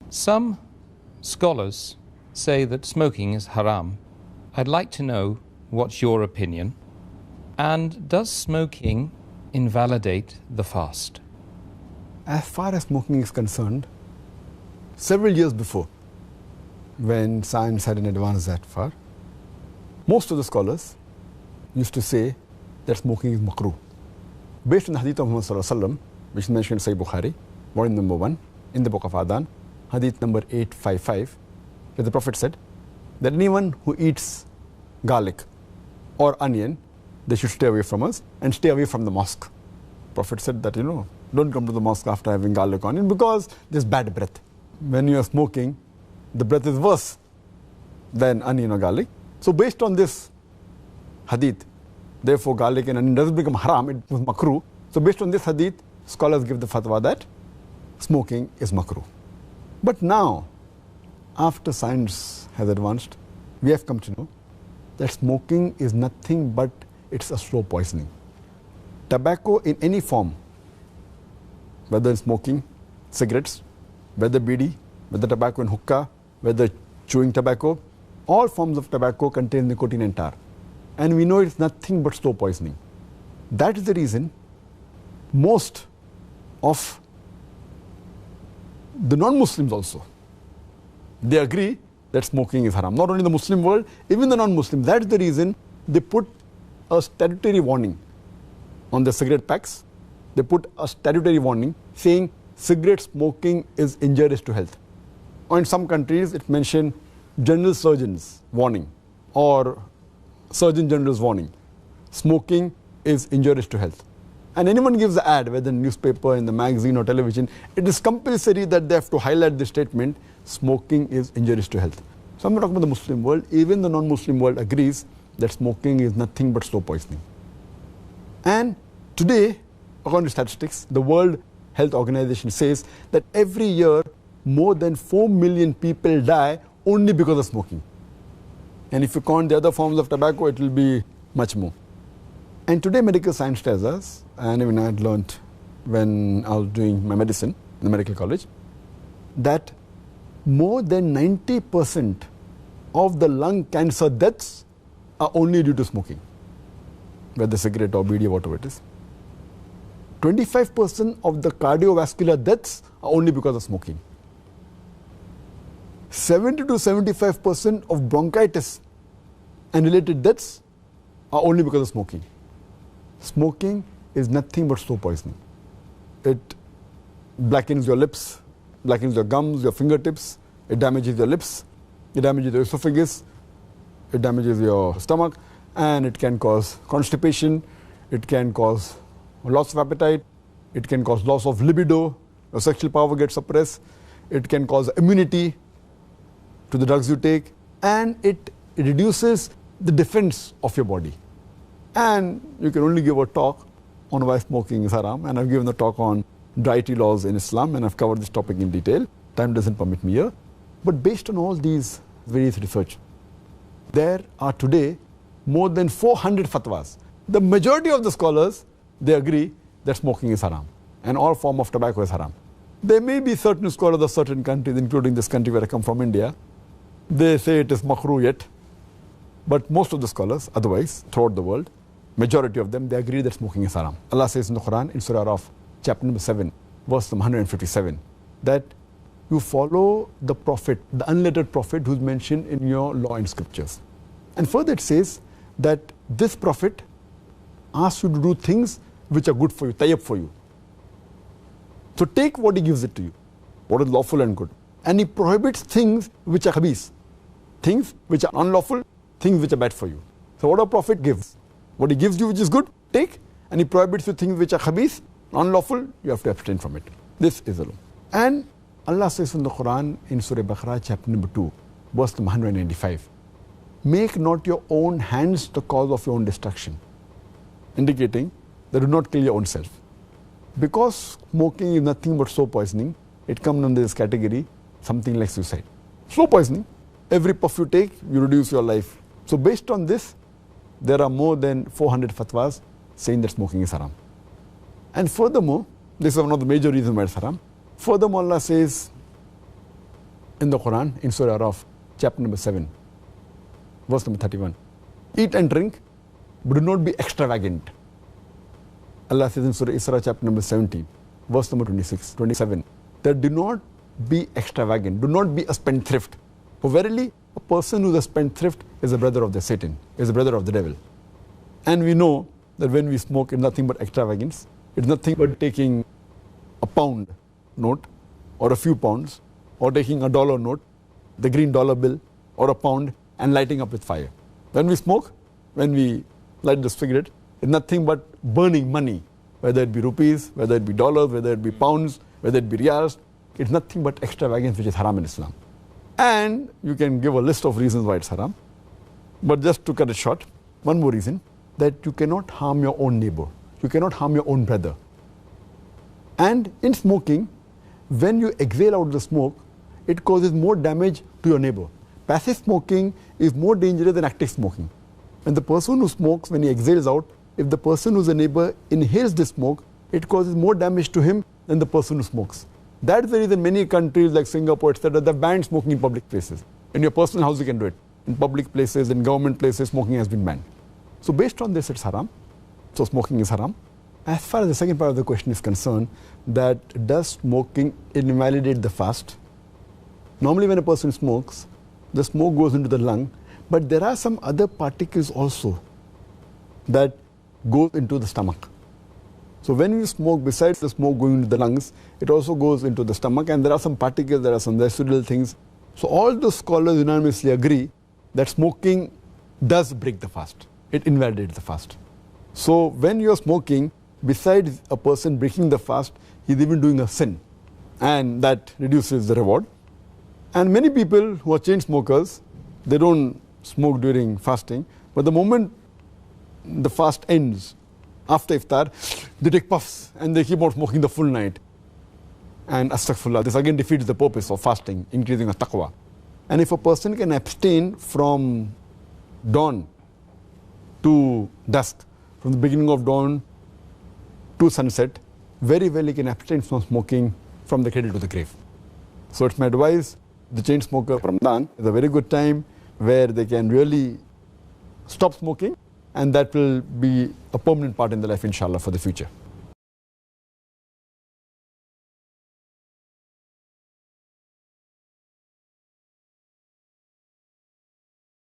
Some scholars say that smoking is haram. I'd like to know what's your opinion. And does smoking invalidate the fast? As far as smoking is concerned, several years before, when science hadn't advanced that far, most of the scholars used to say that smoking is makruh. Based on the Hadith of Muhammad Sallallahu Alaihi Wasallam, which is mentioned in Sahih Bukhari, volume number 1, in the book of Adhan, Hadith number 855, where the Prophet said that anyone who eats garlic or onion, they should stay away from us and stay away from the mosque. Prophet said that, don't come to the mosque after having garlic or onion because there's bad breath. When you are smoking, the breath is worse than onion or garlic. So based on this hadith, therefore garlic and onion doesn't become haram, it was makruh. So based on this hadith, scholars give the fatwa that smoking is makruh. But now, after science has advanced, we have come to know that smoking is nothing but it's a slow poisoning. Tobacco in any form, whether in smoking, cigarettes, whether bidi, whether tobacco in hookah, whether chewing tobacco, all forms of tobacco contain nicotine and tar. And we know it's nothing but slow poisoning. That is the reason most of the non-Muslims also, they agree that smoking is haram. Not only the Muslim world, even the non-Muslim. That's the reason they put a statutory warning on the cigarette packs. They put a statutory warning saying cigarette smoking is injurious to health. Or in some countries, it mentioned general surgeon's warning or surgeon general's warning. Smoking is injurious to health. And anyone gives the ad, whether in newspaper, in the magazine or television, it is compulsory that they have to highlight the statement, smoking is injurious to health. So I'm not talking about the Muslim world, even the non-Muslim world agrees that smoking is nothing but slow poisoning. And today, according to statistics, the World Health Organization says that every year more than 4 million people die only because of smoking. And if you count the other forms of tobacco, it will be much more. And today medical science tells us, and even I had learned when I was doing my medicine in the medical college, that more than 90% of the lung cancer deaths are only due to smoking, whether cigarette or bidi or whatever it is. 25% of the cardiovascular deaths are only because of smoking. 70 to 75% of bronchitis and related deaths are only because of smoking. Smoking is nothing but slow poisoning. It blackens your lips, blackens your gums, your fingertips, it damages your lips, it damages your esophagus, it damages your stomach, and it can cause constipation, it can cause loss of appetite, it can cause loss of libido, your sexual power gets suppressed, it can cause immunity to the drugs you take, and it reduces the defense of your body. And you can only give a talk on why smoking is haram, and I've given a talk on dietary laws in Islam, and I've covered this topic in detail. Time doesn't permit me here. But based on all these various research, there are today more than 400 fatwas. The majority of the scholars, they agree that smoking is haram, and all form of tobacco is haram. There may be certain scholars of certain countries, including this country where I come from, India, they say it is makruh yet. But most of the scholars, otherwise, throughout the world, majority of them, they agree that smoking is haram. Allah says in the Qur'an, in Surah Araf, chapter number 7, verse number 157, that you follow the Prophet, the unlettered Prophet who's mentioned in your law and scriptures. And further it says that this Prophet asks you to do things which are good for you, tayyib for you. So take what he gives it to you, what is lawful and good. And he prohibits things which are khabith, things which are unlawful, things which are bad for you. So what a Prophet gives, what he gives you which is good, take, and he prohibits you things which are khabith, unlawful, you have to abstain from it. This is the law. And Allah says in the Quran, in Surah Baqarah, chapter number 2, verse number 195, make not your own hands the cause of your own destruction, indicating that do not kill your own self. Because smoking is nothing but slow poisoning, it comes under this category, something like suicide. Slow poisoning, every puff you take, you reduce your life. So based on this, there are more than 400 fatwas saying that smoking is haram. And furthermore, this is one of the major reasons why it's haram. Furthermore, Allah says in the Qur'an, in Surah Araf, chapter number 7, verse number 31. Eat and drink, but do not be extravagant. Allah says in Surah Isra, chapter number 17, verse number 27, that do not be extravagant, do not be a spendthrift. For verily, a person who is a spendthrift is a brother of the Satan, is a brother of the devil. And we know that when we smoke, it's nothing but extravagance. It's nothing but taking a pound note or a few pounds, or taking a dollar note, the green dollar bill, or a pound, and lighting up with fire. When we smoke, when we light the cigarette, it's nothing but burning money, whether it be rupees, whether it be dollars, whether it be pounds, whether it be riyals. It's nothing but extravagance, which is haram in Islam. And you can give a list of reasons why it's haram. But just to cut it short, one more reason, that you cannot harm your own neighbor. You cannot harm your own brother. And in smoking, when you exhale out the smoke, it causes more damage to your neighbor. Passive smoking is more dangerous than active smoking. And the person who smokes, when he exhales out, if the person who's a neighbor inhales the smoke, it causes more damage to him than the person who smokes. That's the reason many countries like Singapore, etc., they've banned smoking in public places. In your personal house, you can do it. In public places, in government places, smoking has been banned. So based on this, it's haram. So smoking is haram. As far as the second part of the question is concerned, that does smoking invalidate the fast? Normally when a person smokes, the smoke goes into the lung, but there are some other particles also that go into the stomach. So when we smoke, besides the smoke going into the lungs, it also goes into the stomach, and there are some particles, there are some residual things. So all the scholars unanimously agree that smoking does break the fast. It invalidates the fast. So when you're smoking, besides a person breaking the fast, he's even doing a sin, and that reduces the reward. And many people who are chain smokers, they don't smoke during fasting, but the moment the fast ends, after iftar, they take puffs and they keep on smoking the full night. And astaghfirullah, this again defeats the purpose of fasting, increasing of taqwa. And if a person can abstain from dawn to dusk, from the beginning of dawn to sunset, very well he can abstain from smoking from the cradle to the grave. So it's my advice, the chain smoker, Ramadan is a very good time where they can really stop smoking, and that will be a permanent part in their life, inshallah, for the future.